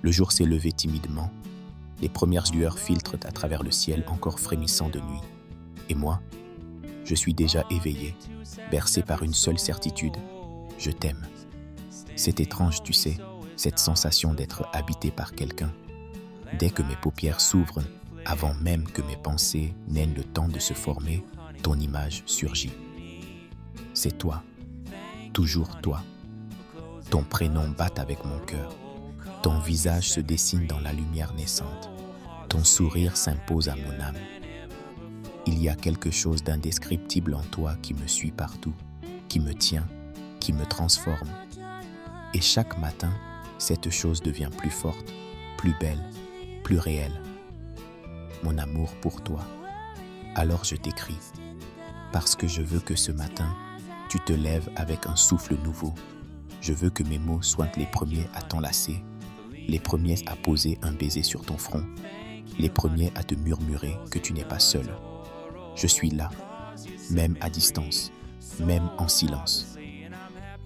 Le jour s'est levé timidement. Les premières lueurs filtrent à travers le ciel encore frémissant de nuit. Et moi, je suis déjà éveillé, bercé par une seule certitude. Je t'aime. C'est étrange, tu sais, cette sensation d'être habité par quelqu'un. Dès que mes paupières s'ouvrent, avant même que mes pensées n'aient le temps de se former, ton image surgit. C'est toi, toujours toi. Ton prénom bat avec mon cœur. Ton visage se dessine dans la lumière naissante. Ton sourire s'impose à mon âme. Il y a quelque chose d'indescriptible en toi qui me suit partout, qui me tient, qui me transforme. Et chaque matin, cette chose devient plus forte, plus belle, plus réelle. Mon amour pour toi. Alors je t'écris, parce que je veux que ce matin, tu te lèves avec un souffle nouveau. Je veux que mes mots soient les premiers à t'enlacer, les premiers à poser un baiser sur ton front, les premiers à te murmurer que tu n'es pas seul. Je suis là, même à distance, même en silence.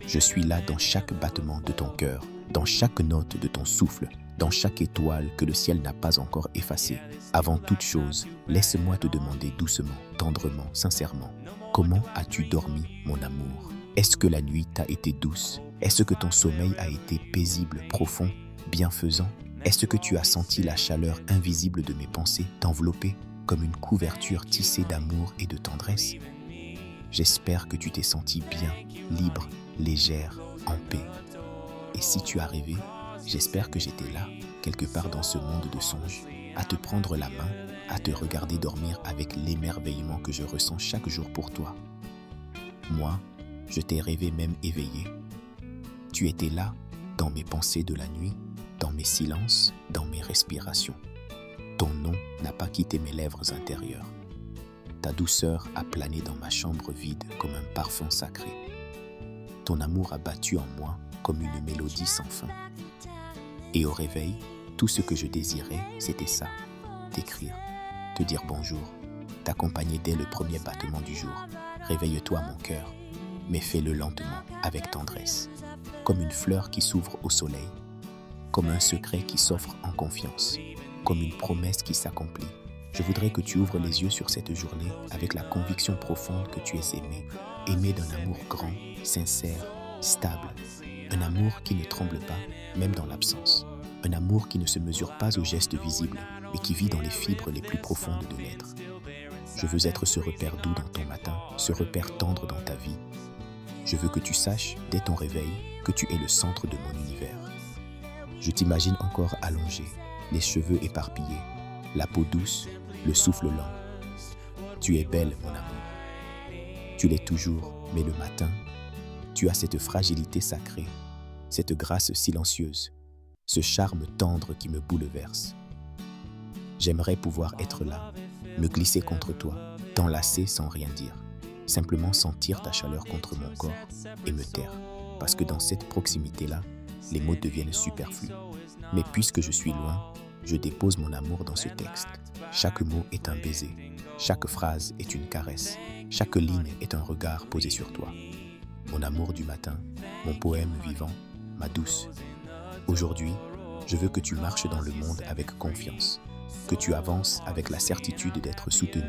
Je suis là dans chaque battement de ton cœur, dans chaque note de ton souffle, dans chaque étoile que le ciel n'a pas encore effacée. Avant toute chose, laisse-moi te demander doucement, tendrement, sincèrement, comment as-tu dormi, mon amour? Est-ce que la nuit t'a été douce? Est-ce que ton sommeil a été paisible, profond, bienfaisant? Est-ce que tu as senti la chaleur invisible de mes pensées t'envelopper comme une couverture tissée d'amour et de tendresse? J'espère que tu t'es sentie bien, libre, légère, en paix. Et si tu as rêvé, j'espère que j'étais là, quelque part dans ce monde de songes, à te prendre la main, à te regarder dormir avec l'émerveillement que je ressens chaque jour pour toi. Moi, je t'ai rêvé même éveillé. Tu étais là, dans mes pensées de la nuit, dans mes silences, dans mes respirations. Ton nom n'a pas quitté mes lèvres intérieures. Ta douceur a plané dans ma chambre vide comme un parfum sacré. Ton amour a battu en moi comme une mélodie sans fin. Et au réveil, tout ce que je désirais, c'était ça, t'écrire, te dire bonjour, t'accompagner dès le premier battement du jour. Réveille-toi mon cœur, mais fais-le lentement, avec tendresse, comme une fleur qui s'ouvre au soleil, comme un secret qui s'offre en confiance, comme une promesse qui s'accomplit. Je voudrais que tu ouvres les yeux sur cette journée avec la conviction profonde que tu es aimé, aimé d'un amour grand, sincère, stable, un amour qui ne tremble pas, même dans l'absence, un amour qui ne se mesure pas aux gestes visibles, mais qui vit dans les fibres les plus profondes de l'être. Je veux être ce repère doux dans ton matin, ce repère tendre dans ta vie. Je veux que tu saches, dès ton réveil, que tu es le centre de mon univers. Je t'imagine encore allongé, les cheveux éparpillés, la peau douce, le souffle lent. Tu es belle, mon amour. Tu l'es toujours, mais le matin, tu as cette fragilité sacrée, cette grâce silencieuse, ce charme tendre qui me bouleverse. J'aimerais pouvoir être là, me glisser contre toi, t'enlacer sans rien dire, simplement sentir ta chaleur contre mon corps et me taire, parce que dans cette proximité-là, les mots deviennent superflus. Mais puisque je suis loin, je dépose mon amour dans ce texte. Chaque mot est un baiser, chaque phrase est une caresse, chaque ligne est un regard posé sur toi. Mon amour du matin, mon poème vivant, ma douce. Aujourd'hui, je veux que tu marches dans le monde avec confiance, que tu avances avec la certitude d'être soutenu,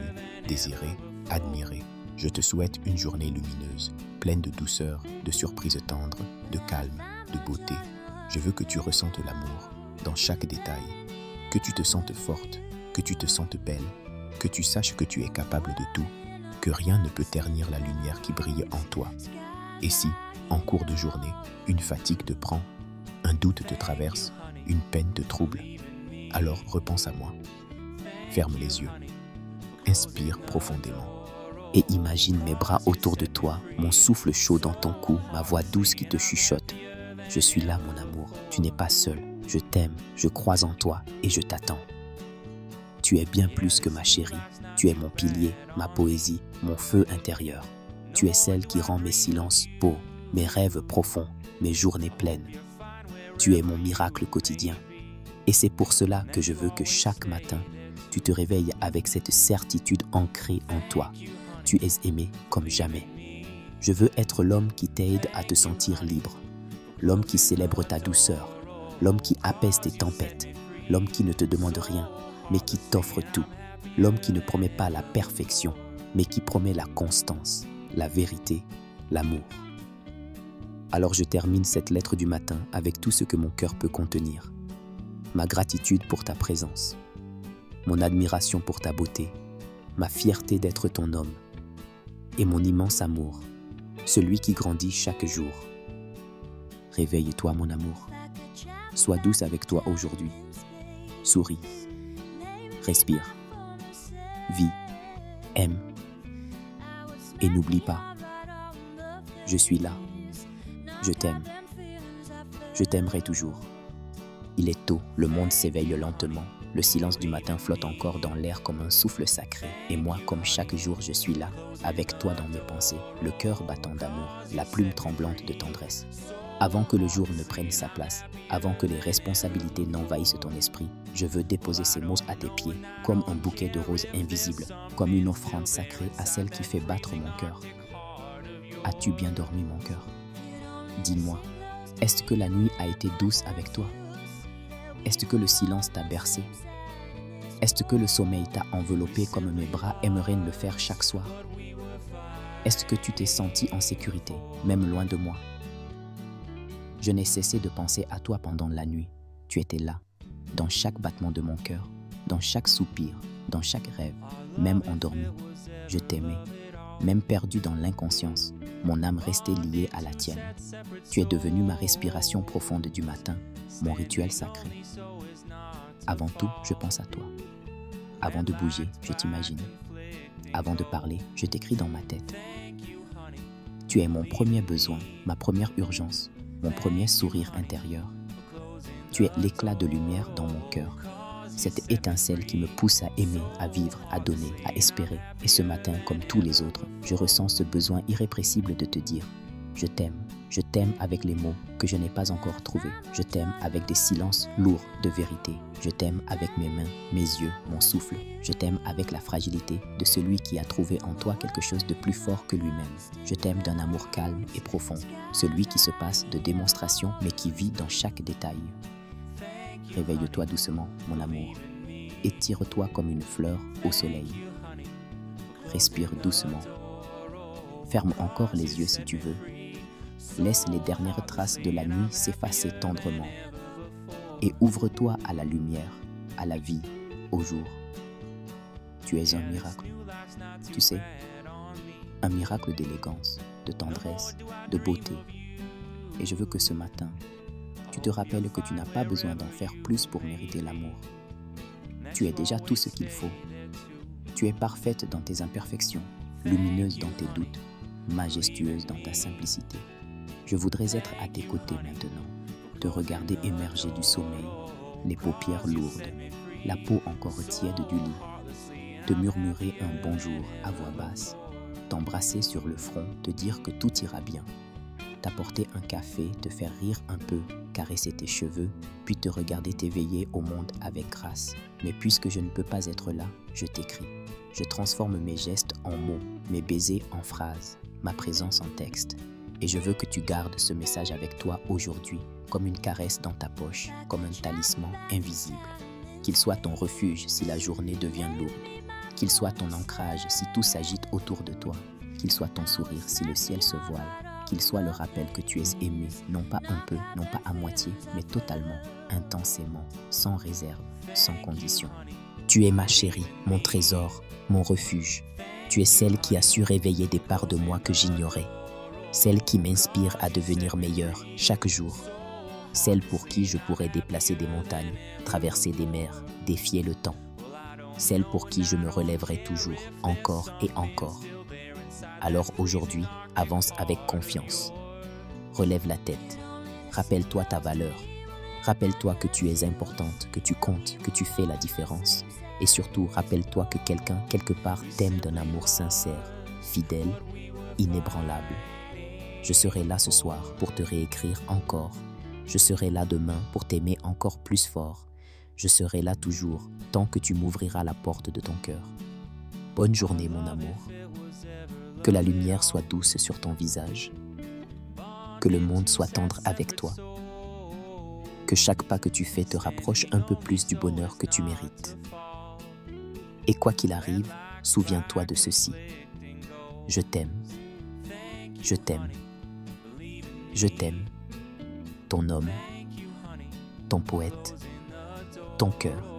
désiré, admiré. Je te souhaite une journée lumineuse, pleine de douceur, de surprises tendres, de calme, de beauté. Je veux que tu ressentes l'amour dans chaque détail, que tu te sentes forte, que tu te sentes belle, que tu saches que tu es capable de tout, que rien ne peut ternir la lumière qui brille en toi. Et si, en cours de journée, une fatigue te prend, un doute te traverse, une peine te trouble, alors repense à moi. Ferme les yeux, inspire profondément. Et imagine mes bras autour de toi, mon souffle chaud dans ton cou, ma voix douce qui te chuchote. Je suis là, mon amour, tu n'es pas seul. Je t'aime, je crois en toi et je t'attends. Tu es bien plus que ma chérie. Tu es mon pilier, ma poésie, mon feu intérieur. Tu es celle qui rend mes silences beaux, mes rêves profonds, mes journées pleines. Tu es mon miracle quotidien. Et c'est pour cela que je veux que chaque matin, tu te réveilles avec cette certitude ancrée en toi. Tu es aimé comme jamais. Je veux être l'homme qui t'aide à te sentir libre, l'homme qui célèbre ta douceur, l'homme qui apaise tes tempêtes, l'homme qui ne te demande rien, mais qui t'offre tout, l'homme qui ne promet pas la perfection, mais qui promet la constance, la vérité, l'amour. Alors je termine cette lettre du matin avec tout ce que mon cœur peut contenir. Ma gratitude pour ta présence, mon admiration pour ta beauté, ma fierté d'être ton homme, et mon immense amour, celui qui grandit chaque jour. Réveille-toi, mon amour. Sois douce avec toi aujourd'hui. Souris. Respire. Vis. Aime. Et n'oublie pas, je suis là. Je t'aime. Je t'aimerai toujours. Il est tôt, le monde s'éveille lentement. Le silence du matin flotte encore dans l'air comme un souffle sacré. Et moi, comme chaque jour, je suis là, avec toi dans mes pensées, le cœur battant d'amour, la plume tremblante de tendresse. Avant que le jour ne prenne sa place, avant que les responsabilités n'envahissent ton esprit, je veux déposer ces mots à tes pieds, comme un bouquet de roses invisibles, comme une offrande sacrée à celle qui fait battre mon cœur. As-tu bien dormi, mon cœur? Dis-moi, est-ce que la nuit a été douce avec toi? Est-ce que le silence t'a bercé? Est-ce que le sommeil t'a enveloppé comme mes bras aimeraient le faire chaque soir? Est-ce que tu t'es senti en sécurité, même loin de moi? Je n'ai cessé de penser à toi pendant la nuit. Tu étais là, dans chaque battement de mon cœur, dans chaque soupir, dans chaque rêve, même endormi. Je t'aimais, même perdu dans l'inconscience, mon âme restait liée à la tienne. Tu es devenue ma respiration profonde du matin, mon rituel sacré. Avant tout, je pense à toi. Avant de bouger, je t'imagine. Avant de parler, je t'écris dans ma tête. Tu es mon premier besoin, ma première urgence, mon premier sourire intérieur. Tu es l'éclat de lumière dans mon cœur, cette étincelle qui me pousse à aimer, à vivre, à donner, à espérer. Et ce matin, comme tous les autres, je ressens ce besoin irrépressible de te dire « Je t'aime avec les mots que je n'ai pas encore trouvés. Je t'aime avec des silences lourds de vérité. Je t'aime avec mes mains, mes yeux, mon souffle. Je t'aime avec la fragilité de celui qui a trouvé en toi quelque chose de plus fort que lui-même. Je t'aime d'un amour calme et profond, celui qui se passe de démonstration mais qui vit dans chaque détail. Réveille-toi doucement, mon amour. Étire-toi comme une fleur au soleil. Respire doucement. Ferme encore les yeux si tu veux. Laisse les dernières traces de la nuit s'effacer tendrement. Et ouvre-toi à la lumière, à la vie, au jour. Tu es un miracle. Tu sais, un miracle d'élégance, de tendresse, de beauté. Et je veux que ce matin, tu te rappelles que tu n'as pas besoin d'en faire plus pour mériter l'amour. Tu es déjà tout ce qu'il faut. Tu es parfaite dans tes imperfections, lumineuse dans tes doutes, majestueuse dans ta simplicité. Je voudrais être à tes côtés maintenant, te regarder émerger du sommeil, les paupières lourdes, la peau encore tiède du lit, te murmurer un bonjour à voix basse, t'embrasser sur le front, te dire que tout ira bien, t'apporter un café, te faire rire un peu, caresser tes cheveux, puis te regarder t'éveiller au monde avec grâce. Mais puisque je ne peux pas être là, je t'écris. Je transforme mes gestes en mots, mes baisers en phrases, ma présence en texte. Et je veux que tu gardes ce message avec toi aujourd'hui, comme une caresse dans ta poche, comme un talisman invisible. Qu'il soit ton refuge si la journée devient lourde. Qu'il soit ton ancrage si tout s'agite autour de toi. Qu'il soit ton sourire si le ciel se voile. Qu'il soit le rappel que tu es aimé, non pas un peu, non pas à moitié, mais totalement, intensément, sans réserve, sans condition. Tu es ma chérie, mon trésor, mon refuge. Tu es celle qui a su réveiller des parts de moi que j'ignorais. Celle qui m'inspire à devenir meilleure chaque jour. Celle pour qui je pourrais déplacer des montagnes, traverser des mers, défier le temps. Celle pour qui je me relèverai toujours, encore et encore. Alors aujourd'hui, avance avec confiance. Relève la tête. Rappelle-toi ta valeur. Rappelle-toi que tu es importante, que tu comptes, que tu fais la différence. Et surtout, rappelle-toi que quelqu'un, quelque part, t'aime d'un amour sincère, fidèle, inébranlable. Je serai là ce soir pour te réécrire encore. Je serai là demain pour t'aimer encore plus fort. Je serai là toujours, tant que tu m'ouvriras la porte de ton cœur. Bonne journée, mon amour. Que la lumière soit douce sur ton visage. Que le monde soit tendre avec toi. que chaque pas que tu fais te rapproche un peu plus du bonheur que tu mérites. Et quoi qu'il arrive, souviens-toi de ceci. Je t'aime. Je t'aime. Je t'aime. Ton homme, ton poète, ton cœur.